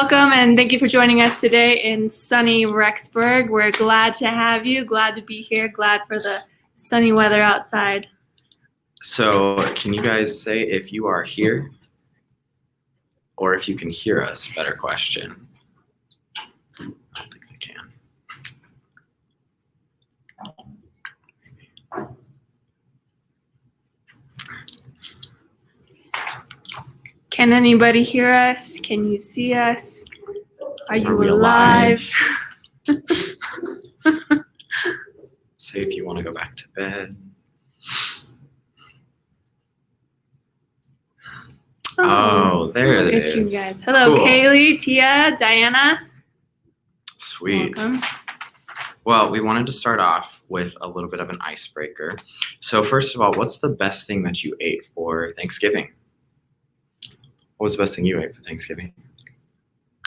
Welcome and thank you for joining us today in sunny Rexburg. We're glad to have you, glad to be here, glad for the sunny weather outside. So can you guys say if you are here or if you can hear us? Better question. I don't think they can. Can anybody hear us? Can you see us? Are you we alive? Say if you want to go back to bed. Oh, there it is. Look at you guys. Hello, Cool. Kaylee, Tia, Diana. Sweet. Welcome. Well, we wanted to start off with a little bit of an icebreaker. So first of all, what's the best thing that you ate for Thanksgiving? What was the best thing you ate for Thanksgiving?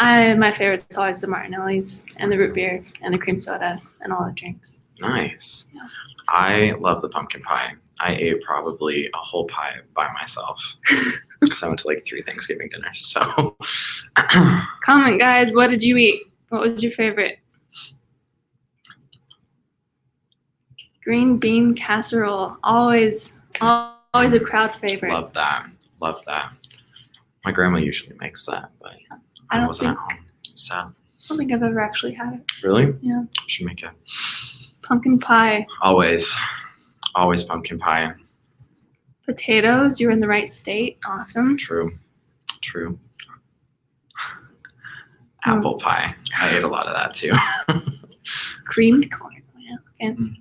My favorite is always the Martinelli's and the root beer and the cream soda and all the drinks. Nice. Yeah. I love the pumpkin pie. I ate probably a whole pie by myself because I went to like 3 Thanksgiving dinners. So Comment, guys. What did you eat? What was your favorite? Green bean casserole. Always a crowd favorite. love that. Love that. My grandma usually makes that, but I wasn't at home. Sad. I don't think I've ever actually had it. Really? Yeah. I should make it. Pumpkin pie. Always pumpkin pie. Potatoes. You're in the right state. Awesome. True. Apple pie. I ate a lot of that too. Creamed corn. Yeah, fancy.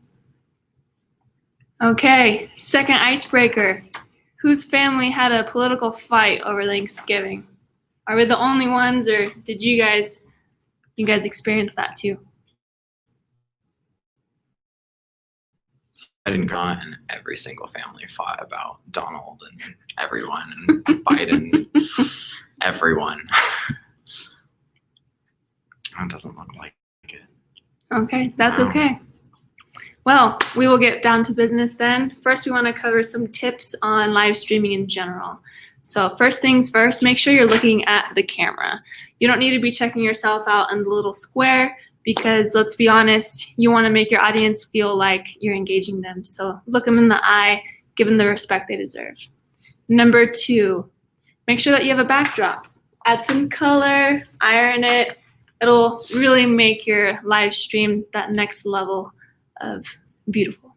Okay, second icebreaker. Whose family had a political fight over Thanksgiving? Are we the only ones, or did you guys experience that too? I didn't go and every single family fought about Donald and everyone and Biden, everyone. That doesn't look like it. Okay, that's Wow. okay. Well, we will get down to business then. First, we want to cover some tips on live streaming in general. So first things first, make sure you're looking at the camera. You don't need to be checking yourself out in the little square because let's be honest, you want to make your audience feel like you're engaging them. So look them in the eye, give them the respect they deserve. Number 2, make sure that you have a backdrop. Add some color, iron it. It'll really make your live stream that next level of beautiful.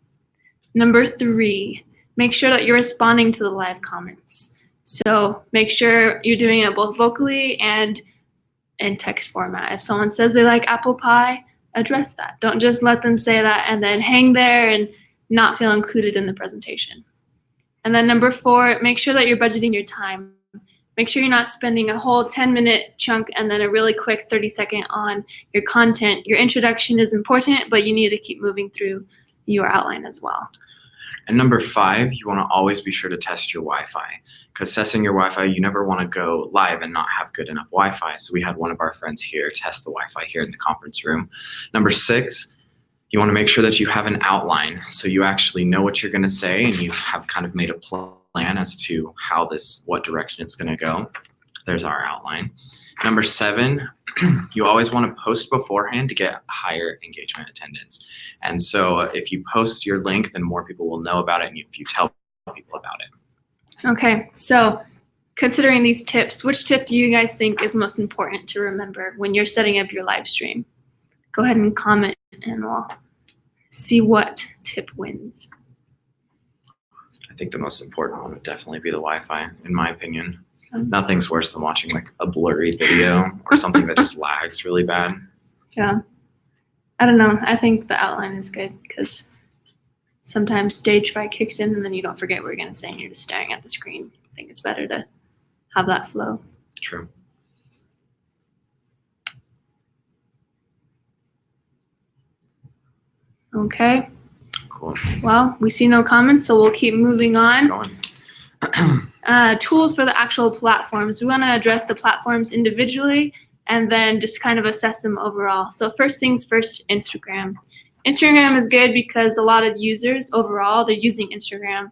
Number 3, make sure that you're responding to the live comments. So make sure you're doing it both vocally and in text format. If someone says they like apple pie, address that. Don't just let them say that and then hang there and not feel included in the presentation. And then number 4, make sure that you're budgeting your time. Make sure you're not spending a whole 10-minute chunk and then a really quick 30-second on your content. Your introduction is important, but you need to keep moving through your outline as well. And number 5, you want to always be sure to test your Wi-Fi, because testing your Wi-Fi, you never want to go live and not have good enough Wi-Fi. So we had one of our friends here test the Wi-Fi here in the conference room. Number 6, you want to make sure that you have an outline so you actually know what you're going to say and you have kind of made a plan as to what direction it's going to go. There's our outline. Number 7, you always want to post beforehand to get higher engagement attendance. And so if you post your link, then more people will know about it, and if you tell people about it. Okay, so considering these tips, which tip do you guys think is most important to remember when you're setting up your live stream? Go ahead and comment and we'll see what tip wins. I think the most important one would definitely be the Wi-Fi, in my opinion. Nothing's worse than watching like a blurry video or something that just lags really bad. Yeah. I don't know. I think the outline is good because sometimes stage fright kicks in and then you don't forget what you're going to say and you're just staring at the screen. I think it's better to have that flow. True. Okay. Cool. Well, we see no comments, so we'll keep moving on. Going. Tools for the actual platforms. We want to address the platforms individually and then just kind of assess them overall. So first things first, Instagram. Instagram is good because a lot of users overall, they're using Instagram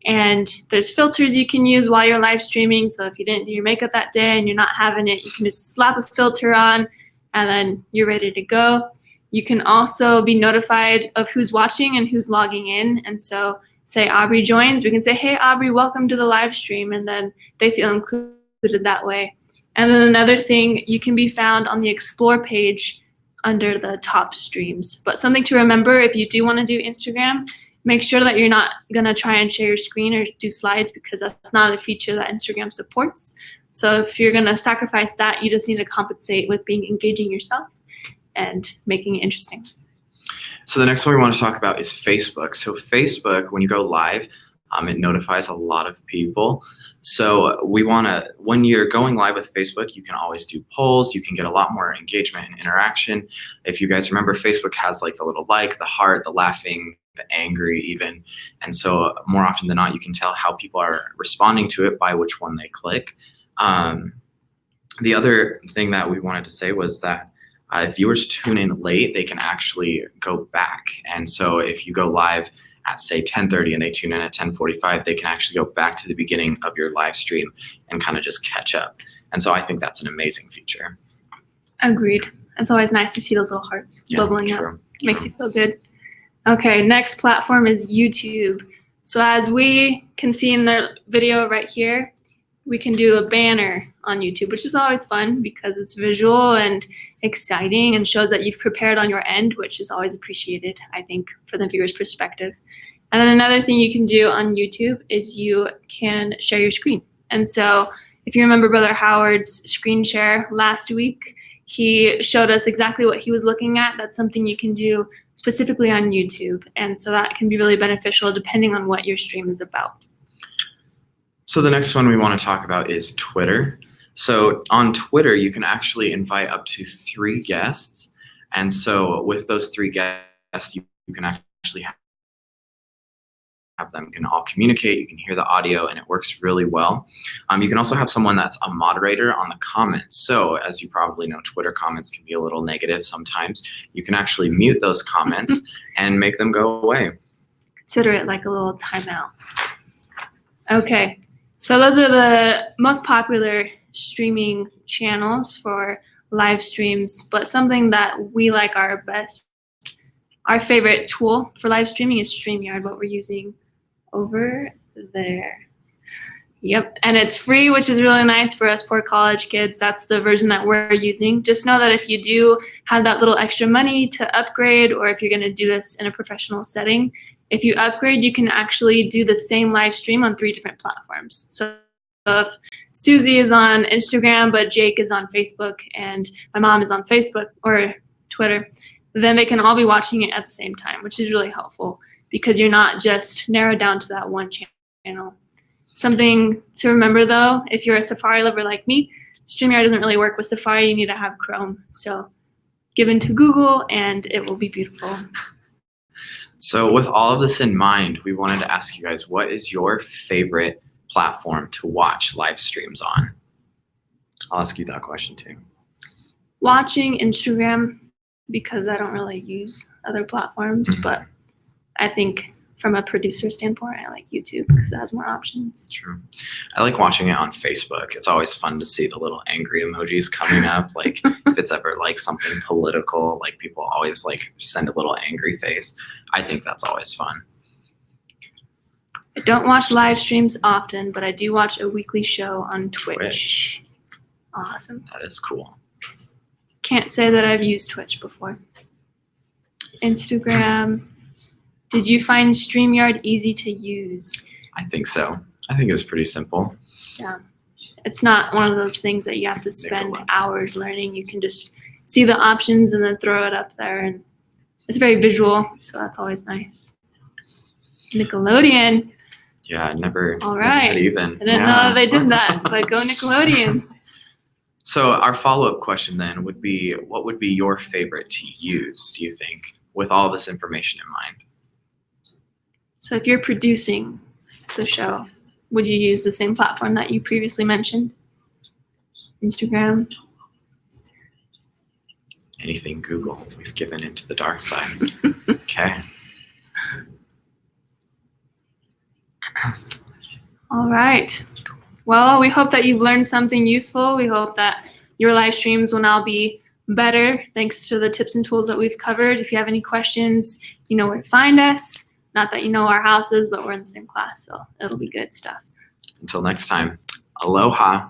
And there's filters you can use while you're live streaming. So if you didn't do your makeup that day and you're not having it, you can just slap a filter on and then you're ready to go. You can also be notified of who's watching and who's logging in. And so say Aubrey joins, we can say, hey, Aubrey, welcome to the live stream. And then they feel included that way. And then another thing, you can be found on the Explore page under the top streams. But something to remember, if you do want to do Instagram, make sure that you're not going to try and share your screen or do slides, because that's not a feature that Instagram supports. So if you're going to sacrifice that, you just need to compensate with being engaging yourself and making it interesting. So the next one we want to talk about is Facebook. So Facebook, when you go live, it notifies a lot of people. So we want to, when you're going live with Facebook, you can always do polls. You can get a lot more engagement and interaction. If you guys remember, Facebook has like the little like, the heart, the laughing, the angry even. And so more often than not, you can tell how people are responding to it by which one they click. The other thing that we wanted to say was that if viewers tune in late, they can actually go back. And so if you go live at say 10:30 and they tune in at 10:45, they can actually go back to the beginning of your live stream and kind of just catch up. And so I think that's an amazing feature. Agreed. It's always nice to see those little hearts bubbling up. True. Makes you feel good. Okay, next platform is YouTube. So as we can see in the video right here, we can do a banner on YouTube, which is always fun because it's visual and exciting and shows that you've prepared on your end, which is always appreciated, I think, for the viewer's perspective. And then another thing you can do on YouTube is you can share your screen. And so if you remember Brother Howard's screen share last week, he showed us exactly what he was looking at. That's something you can do specifically on YouTube. And so that can be really beneficial depending on what your stream is about. So the next one we want to talk about is Twitter. So on Twitter, you can actually invite up to 3 guests. And so with those 3 guests, you can actually have them, you can all communicate, you can hear the audio, and it works really well. You can also have someone that's a moderator on the comments. So as you probably know, Twitter comments can be a little negative sometimes. You can actually mute those comments and make them go away. Consider it like a little timeout. Okay, so those are the most popular streaming channels for live streams, but something that we like our favorite tool for live streaming is StreamYard, what we're using over there. Yep, and it's free, which is really nice for us poor college kids. That's the version that we're using. Just know that if you do have that little extra money to upgrade, or if you're going to do this in a professional setting, if you upgrade, you can actually do the same live stream on 3 different platforms. So if Susie is on Instagram, but Jake is on Facebook, and my mom is on Facebook or Twitter, then they can all be watching it at the same time, which is really helpful because you're not just narrowed down to that one channel. Something to remember though, if you're a Safari lover like me, StreamYard doesn't really work with Safari. You need to have Chrome. So give in to Google and it will be beautiful. So with all of this in mind, we wanted to ask you guys, what is your favorite platform to watch live streams on? I'll ask you that question too. Watching Instagram, because I don't really use other platforms, but I think from a producer standpoint, I like YouTube because it has more options. True. I like watching it on Facebook. It's always fun to see the little angry emojis coming up. Like if it's ever like something political, like people always like send a little angry face. I think that's always fun. I don't watch live streams often, but I do watch a weekly show on Twitch. Awesome. That is cool. Can't say that I've used Twitch before. Instagram. Did you find StreamYard easy to use? I think so. I think it was pretty simple. Yeah. It's not one of those things that you have to spend hours learning. You can just see the options and then throw it up there. And it's very visual, so that's always nice. Nickelodeon. Yeah, never. All right. Not even. I didn't know they did that, but go Nickelodeon. So our follow-up question then would be, what would be your favorite to use, do you think, with all this information in mind? So if you're producing the show, would you use the same platform that you previously mentioned? Instagram? Anything Google. We've given into the dark side. Okay. All right. Well, we hope that you've learned something useful. We hope that your live streams will now be better thanks to the tips and tools that we've covered. If you have any questions, you know where to find us. Not that you know our houses, but we're in the same class, so it'll be good stuff. Until next time, aloha.